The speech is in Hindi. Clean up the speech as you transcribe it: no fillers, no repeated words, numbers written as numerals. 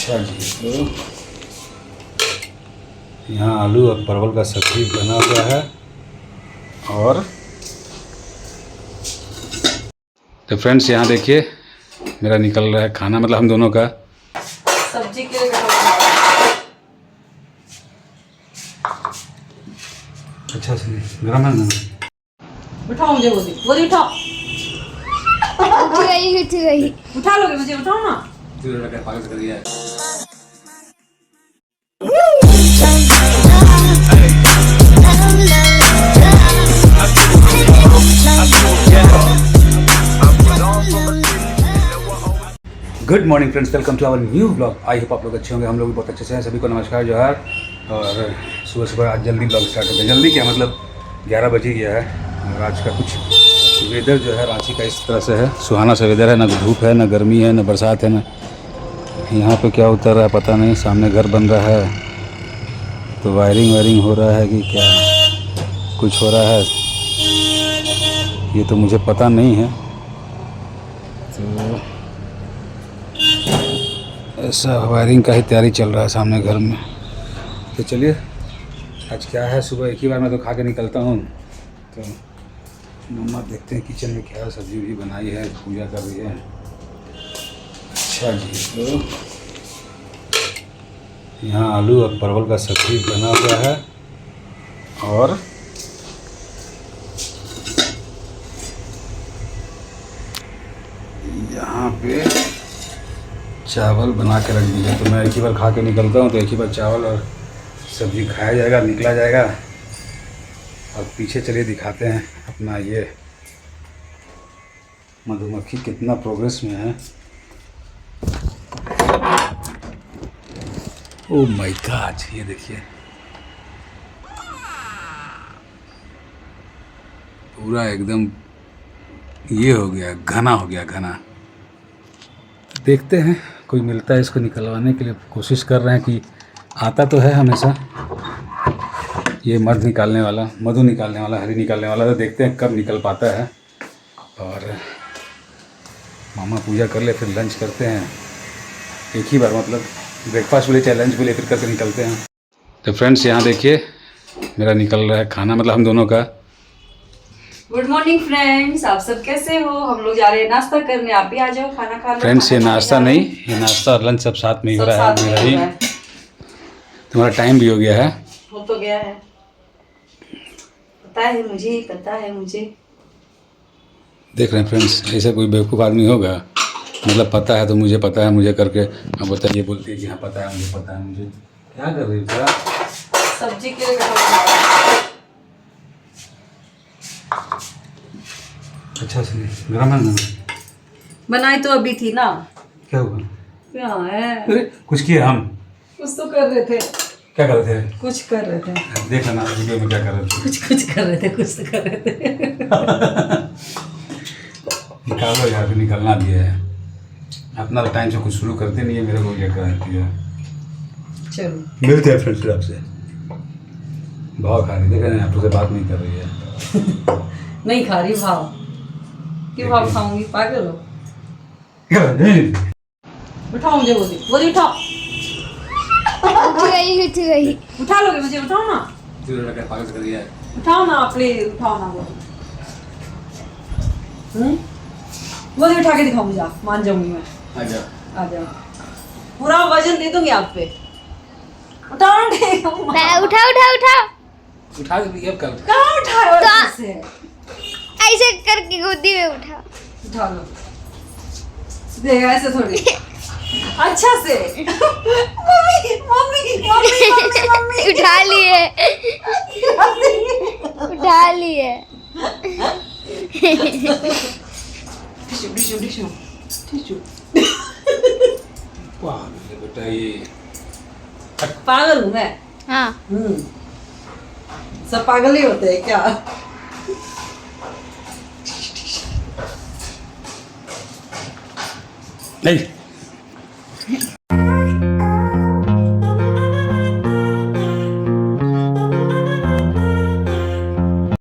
अच्छा जी, तो यहाँ आलू और परवल का सब्जी बना हुआ है। और तो फ्रेंड्स यहाँ देखिए मेरा निकल रहा है खाना, मतलब हम दोनों का सब्जी के लिए। अच्छा से गरम है ना। उठाओ मुझे, गोदी उठाओ। उठ गई। उठा लोगे मुझे, उठाओ ना। पागल कर दिया है। Good morning friends, welcome to our new blog. I hope आप लोग अच्छे होंगे, हम लोग भी बहुत अच्छे से हैं। सभी को नमस्कार, जोहार। और सुबह सुबह आज जल्दी ब्लॉग स्टार्ट हो गया। जल्दी क्या मतलब 11 बज ही गया है। और आज का कुछ वेदर जो है रांची का इस तरह से है, सुहाना सा वेदर है। ना धूप है, ना गर्मी है, ना बरसात है। ना यहाँ पे क्या उतर रहा है पता नहीं। सामने घर बन रहा है तो वायरिंग हो रहा है कि क्या कुछ हो रहा है, ये तो मुझे पता नहीं है। तो ऐसा वायरिंग का ही तैयारी चल रहा है सामने घर में। तो चलिए आज क्या है, सुबह एक ही बार मैं तो खा के निकलता हूँ। तो मम्मा देखते हैं किचन में क्या सब्जी भी बनाई है, पूजा कर रही है। अच्छा जी, तो यहाँ आलू और परवल का सब्जी बना हुआ है। और यहाँ पे चावल बना के रख दिया। तो मैं एक ही बार खा के निकलता हूँ, तो एक ही बार चावल और सब्जी खाया जाएगा, निकला जाएगा। और पीछे चलिए दिखाते हैं अपना ये मधुमक्खी कितना प्रोग्रेस में है। ओह माय गॉड, ये देखिए पूरा एकदम ये हो गया, घना हो गया, घना। देखते हैं कोई मिलता है इसको निकलवाने के लिए। कोशिश कर रहे हैं कि आता तो है हमेशा ये मधु निकालने वाला, हरी निकालने वाला। तो देखते हैं कब निकल पाता है। और मामा पूजा कर ले, फिर लंच करते हैं एक ही बार, मतलब ब्रेकफास्ट भी ले चाहे लंच भी ले, फिर करके निकलते हैं। तो फ्रेंड्स यहाँ देखिए मेरा निकल रहा है खाना, मतलब हम दोनों का। गुड मॉर्निंग फ्रेंड्स, आप सब कैसे हो? हम लोग जा रहे हैं नाश्ता करने, आप भी आ जाओ, खाना खा लो। फ्रेंड्स ये नाश्ता नहीं, ये नाश्ता और लंच सब साथ में ही हो रहा है मेरा ही। तुम्हारा टाइम भी हो गया है, हो तो गया है, पता है मुझे, पता है मुझे। देख रहे हैं फ्रेंड्स, ऐसा कोई बेवकूफ़ आदमी होगा, मतलब पता है तो मुझे पता है मुझे करके अब बताइए, बोलती है कि हाँ पता है मुझे, पता है मुझे। क्या कर रही है? सब्जी के लिए। अच्छा से गरम है ना। बनाई तो अभी थी ना। क्या हुआ? क्या है? अरे कुछ किए हम? कुछ तो कर रहे थे। क्या कर रहे थे? कुछ कर रहे थे। देख लेना वीडियो में क्या कर रहे थे। कुछ कर रहे थे, कुछ तो कर रहे थे। निकालो यार, फिर निकलना भी है। अपना टाइम से कुछ शुरू करते नहीं है, मेरे को ये कहती है। चलो मिलते हैं फ्रेंड्स आपसे। भाव खा रही, देख रहे हैं आप से बात नहीं कर रही है। नहीं खा रही भाव, क्यों भाव खाऊंगी? पागल हो? उठाओ मुझे, गोदी उठाओ। उठ गई। उठा लोगे मुझे, उठाओ ना। पागल कर दिया है। उठाओ ना प्लीज, उठाओ ना गोदी। गोदी उठा के दिखाओ मुझे, आप मान जाऊंगी मैं। आ जाओ, पूरा वजन दे दूंगी आप पे। उठाओ ना। उठा उठा के अब कर। कहाँ उठाए और कैसे? ऐसे करके गोदी में उठा। उठा लो, देख ऐसे थोड़ी, अच्छा से। Mummy mummy mummy mummy mummy उठा लिए। टिश्यू। बेटा ये पागल हूँ मैं। हाँ। सब पागल ही होते हैं क्या? नहीं